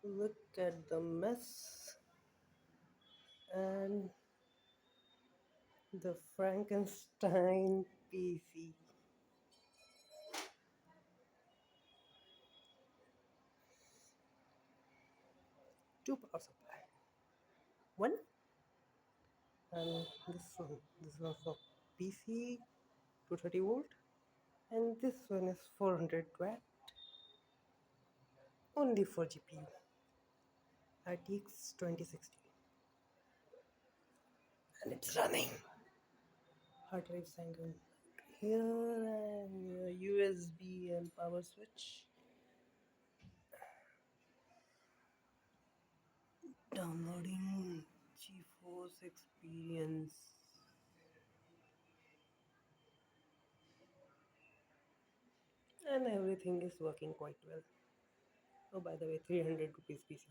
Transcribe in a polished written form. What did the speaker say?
Look at the mess and the Frankenstein PC. Two power supply. One and this one for PC 230 volt, and this one is 400 watt only for GPU RTX 2060, and it's running. Hard drive single here and USB and power switch. Downloading GeForce Experience, and everything is working quite well. Oh, by the way, 300 rupees PC.